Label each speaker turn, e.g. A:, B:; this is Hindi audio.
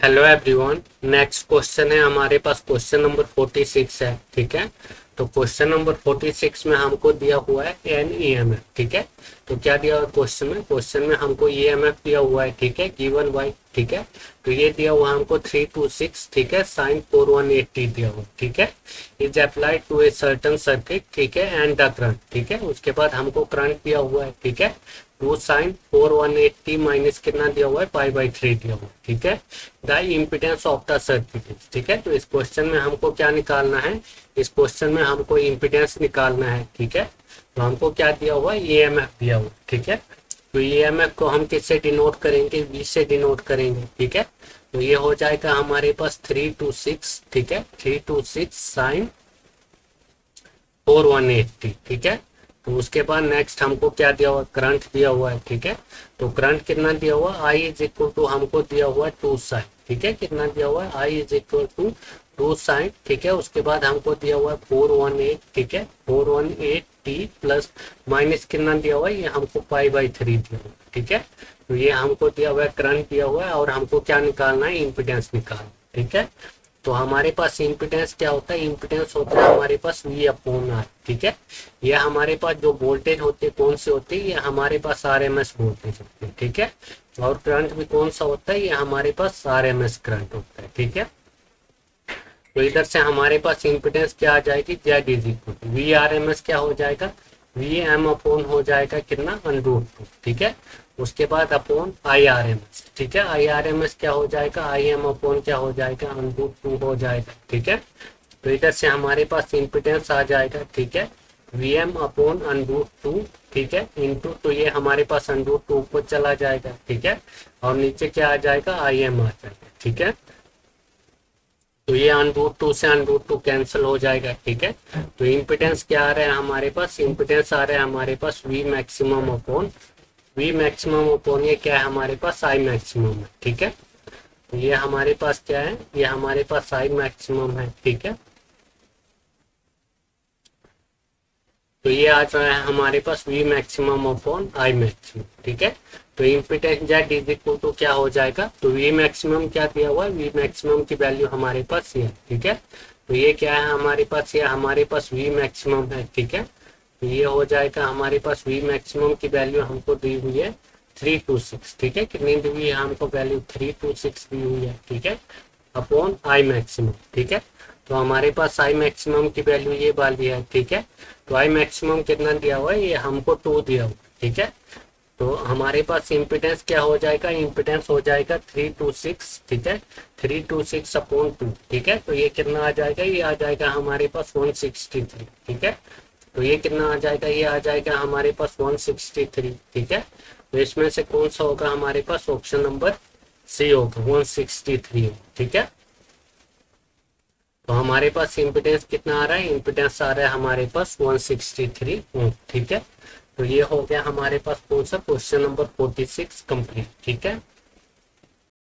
A: Hello everyone. नेक्स्ट क्वेश्चन है हमारे पास, क्वेश्चन नंबर 46 है। ठीक है, तो क्वेश्चन नंबर 46 में हमको दिया हुआ है एन ईएमएफ। ठीक है, तो क्या दिया हुआ है क्वेश्चन में हमको ईएमएफ दिया हुआ है। ठीक है, गिवन बाई, ठीक है, तो ये दिया हुआ हमको 326, ठीक है, साइन 4180 दिया हुआ। ठीक है, is applied to a certain circuit, ठीक है, एंड द करंट। ठीक है, उसके बाद हमको करंट दिया हुआ है। ठीक है, 2 साइन 4180 माइनस कितना दिया हुआ है, पाई/3 दिया हुआ है। ठीक है, the impedance of the circuit. ठीक है, तो इस क्वेश्चन में हमको क्या निकालना है, इस क्वेश्चन में हमको इम्पिडेंस निकालना है। ठीक है, तो हमको क्या दिया हुआ है, ईएमएफ दिया हुआ। ठीक है, तो ईएमएफ को हम किससे डिनोट करेंगे, वी से डिनोट करेंगे। ठीक है, तो ये हो जाएगा हमारे पास 326, ठीक है, 326 साइन 4180। ठीक है, तो उसके बाद नेक्स्ट हमको क्या दिया हुआ, करंट दिया हुआ है। ठीक है, तो करंट कितना दिया हुआ, आई इज इक्वल टू हमको दिया हुआ है 2 साइन। ठीक है, कितना दिया हुआ है, I is equal to 2 sign. ठीक है, उसके बाद हमको दिया हुआ है 418। ठीक है, 418t प्लस माइनस कितना दिया हुआ है, ये हमको पाई/3 दिया हुआ है। ठीक है, तो ये हमको दिया हुआ है, करंट दिया हुआ है, और हमको क्या निकालना है, इम्पिडेंस निकालना। ठीक है, तो हमारे पास इम्पिडेंस क्या होता है, इम्पिडेंस होता है हमारे पास V/R। ठीक है, ये हमारे पास जो वोल्टेज होते हैं कौन से होते हैं, ये हमारे पास RMS वोल्टेज होते हैं। ठीक है, और करंट भी कौन सा होता है, ये हमारे पास RMS करंट होता है। ठीक है, तो इधर से हमारे पास इम्पिडेंस क्या आ जाएगी, Z is equal to VRMS क्या हो जाएगा, VM अपॉन हो जाएगा कितना, √2। ठीक है, उसके बाद अपॉन IRMS। ठीक है, IRMS क्या हो जाएगा, IM अपॉन क्या हो जाएगा, √2 हो जाएगा। ठीक है, तो इधर से हमारे पास इम्पिडेंस आ जाएगा। ठीक है, VM अपॉन √2। ठीक है, इंटू, तो ये हमारे पास √2 ऊपर चला जाएगा। ठीक है, और नीचे क्या आ जाएगा, IM आ जाएगा। ठीक है, तो ये √2 से √2 कैंसिल हो जाएगा। ठीक है, तो इम्पिडेंस क्या आ रहा है हमारे पास, इम्पिडेंस आ रहा है हमारे पास V मैक्सिमम अपॉन ये क्या है हमारे पास, I मैक्सिमम है। ठीक है, तो ये हमारे पास क्या है, ये हमारे पास I मैक्सिमम है। ठीक है, तो ये आ रहा है हमारे पास V maximum upon I maximum. ठीक है, तो impedance Z is equal to क्या हो जाएगा, तो V मैक्सिमम क्या दिया हुआ है, V मैक्सिमम की वैल्यू हमारे पास ये है। ठीक है, तो ये क्या है हमारे पास, ये हमारे पास V मैक्सिमम है। ठीक है, तो ये हो जाएगा हमारे पास V मैक्सिमम की वैल्यू हमको दी हुई है 326। ठीक है, कितनी दी हुई है हमको वैल्यू, 326 दी हुई है। ठीक है, अपॉन I मैक्सिमम। ठीक है, तो हमारे पास I मैक्सिमम की वैल्यू ये वाली है। ठीक है, तो I मैक्सिमम कितना दिया हुआ है, ये हमको 2 दिया हुआ। ठीक है, तो हमारे पास इम्पिडेंस क्या हो जाएगा, इम्पिडेंस हो जाएगा 326। ठीक है, 326 अपॉन 2। ठीक है, तो ये कितना आ जाएगा, ये आ जाएगा हमारे पास 163। ठीक है, तो ये कितना आ जाएगा, ये आ जाएगा हमारे पास 163। ठीक है, तो इसमें से कौन सा होगा हमारे पास, ऑप्शन नंबर सी होगा, 163। ठीक है, तो हमारे पास इम्पिडेंस कितना आ रहा है, इम्पिडेंस आ रहा है हमारे पास 163 ओम। ठीक है, तो ये हो गया हमारे पास कौन सा, क्वेश्चन नंबर 46 कंप्लीट। ठीक है।